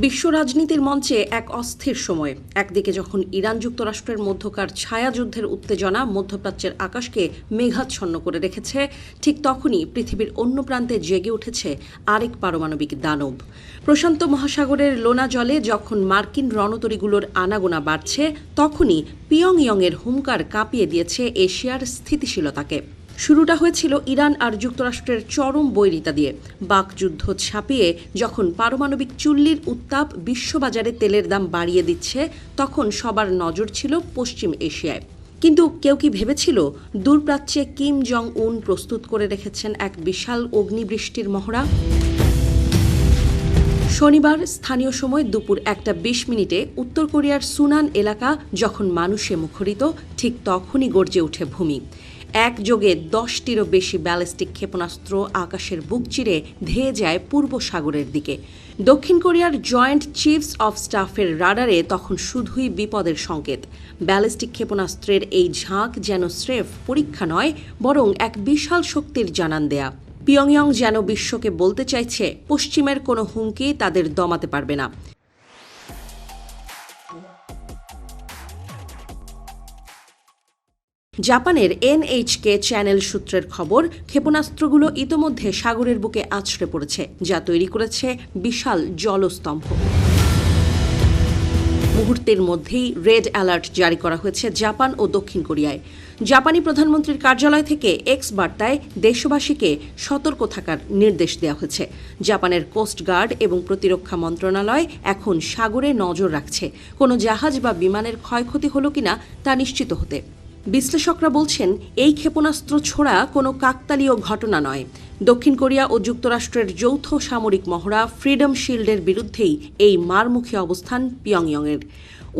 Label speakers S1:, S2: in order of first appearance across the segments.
S1: বিশ্ব রাজনীতির মঞ্চে এক অস্থির সময়। একদিকে যখন ইরান যুক্তরাষ্ট্রের মধ্যকার ছায়াযুদ্ধের উত্তেজনা মধ্যপ্রাচ্যের আকাশকে মেঘাচ্ছন্ন করে রেখেছে, ঠিক তখনই পৃথিবীর অন্য প্রান্তে জেগে উঠেছে আরেক পারমাণবিক দানব। প্রশান্ত মহাসাগরের লোনা জলে যখন মার্কিন রণতরীগুলোর আনাগোনা বাড়ছে, তখনই পিয়ংইয়ংয়ের হুঙ্কার কাঁপিয়ে দিয়েছে এশিয়ার স্থিতিশীলতাকে। শুরুটা হয়েছিল ইরান আর যুক্তরাষ্ট্রের চরম বৈরিতা দিয়ে। বাকযুদ্ধ ছাপিয়ে যখন পারমাণবিক চুল্লির উত্তাপ বিশ্ববাজারে তেলের দাম বাড়িয়ে দিচ্ছে, তখন সবার নজর ছিল পশ্চিম এশিয়ায়। কিন্তু কেউ কি ভেবেছিল দূরপ্রাচ্যে কিম জং উন প্রস্তুত করে রেখেছেন এক বিশাল অগ্নিবৃষ্টির মহড়া? শনিবার স্থানীয় সময় দুপুর 1:20 উত্তর কোরিয়ার সুনান এলাকা যখন মানুষে মুখরিত, ঠিক তখনই গর্জে ওঠে ভূমি। একযোগে 10টিরও বেশি ব্যালিস্টিক ক্ষেপণাস্ত্র আকাশের বুক চিরে ধেয়ে যায় পূর্ব সাগরের দিকে। দক্ষিণ কোরিয়ার জয়েন্ট চিফস অফ স্টাফের রাডারে তখন শুধুই বিপদের সংকেত। ব্যালিস্টিক ক্ষেপণাস্ত্রের এই ঝাঁক যেন স্রেফ পরীক্ষা নয়, বরং এক বিশাল শক্তির জানান দেয়া। পিয়ংইয়ং যেন বিশ্বকে বলতে চাইছে, পশ্চিমের কোনো হুমকি তাদের দমাতে পারবে না। জাপানের NHK চ্যানেল সূত্রের খবর, ক্ষেপণাস্ত্রগুলো ইতোমধ্যে সাগরের বুকে আছড়ে পড়েছে, যা তৈরি করেছে বিশাল জলস্তম্ভ। মুহূর্তের মধ্যেই রেড অ্যালার্ট জারি করা হয়েছে জাপান ও দক্ষিণ কোরিয়ায়। জাপানি প্রধানমন্ত্রীর কার্যালয় থেকে এক্স বার্তায় দেশবাসীকে সতর্ক থাকার নির্দেশ দেওয়া হয়েছে। জাপানের কোস্ট গার্ড এবং প্রতিরক্ষা মন্ত্রণালয় এখন সাগরে নজর রাখছে, কোনো জাহাজ বা বিমানের ক্ষয়ক্ষতি হলো কিনা তা নিশ্চিত হতে। বিশ্লেষকরা বলছেন, এই ক্ষেপণাস্ত্র ছোড়া কোনো কাকতালীয় ঘটনা নয়। দক্ষিণ কোরিয়া ও যুক্তরাষ্ট্রের যৌথ সামরিক মহড়া ফ্রিডম শিল্ডের বিরুদ্ধেই এই মারমুখী অবস্থান পিয়ংইয়ংয়ের।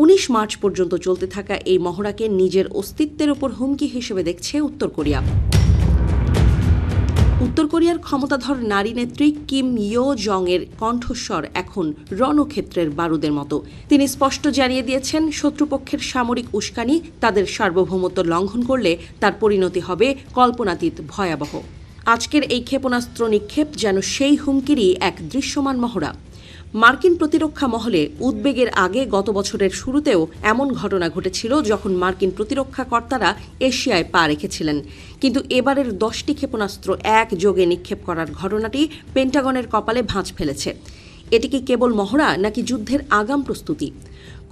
S1: 19 মার্চ পর্যন্ত চলতে থাকা এই মহড়াকে নিজের অস্তিত্বের ওপর হুমকি হিসেবে দেখছে উত্তর কোরিয়া। উত্তর কোরিয়ার ক্ষমতাধর নারী নেত্রী কিম ইয়ো জং এর কণ্ঠস্বর এখন রণক্ষেত্রের বারুদের মতো। তিনি স্পষ্ট জানিয়ে দিয়েছেন, শত্রুপক্ষের সামরিক উস্কানি তাদের সার্বভৌমত্ব লঙ্ঘন করলে তার পরিণতি হবে কল্পনাতীত ভয়াবহ। আজকের এই ক্ষেপণাস্ত্র নিক্ষেপ যেন সেই হুমকিরই এক দৃশ্যমান মহড়া। মার্কিন প্রতিরক্ষা মহলে উদ্বেগের আগে গত বছরের শুরুতেও এমন ঘটনা ঘটেছিল, যখন মার্কিন প্রতিরক্ষা কর্তারা এশিয়ায় পা রেখেছিলেন। কিন্তু এবারের 10টি ক্ষেপণাস্ত্র একযোগে নিক্ষেপ করার ঘটনাটি পেন্টাগনের কপালে ভাঁজ ফেলেছে। এটি কি কেবল মহড়া, নাকি যুদ্ধের আগাম প্রস্তুতি?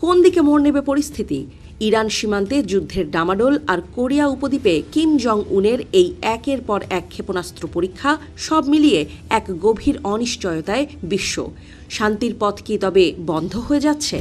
S1: কোন দিকে মোড় নেবে পরিস্থিতি? ইরান সীমান্তে যুদ্ধের ডামাডোল আর কোরিয়া উপদ্বীপে কিম জং উনের এই একের পর এক ক্ষেপণাস্ত্র পরীক্ষা, সব মিলিয়ে এক গভীর অনিশ্চয়তায় বিশ্ব। শান্তির পথ কি তবে বন্ধ হয়ে যাচ্ছে?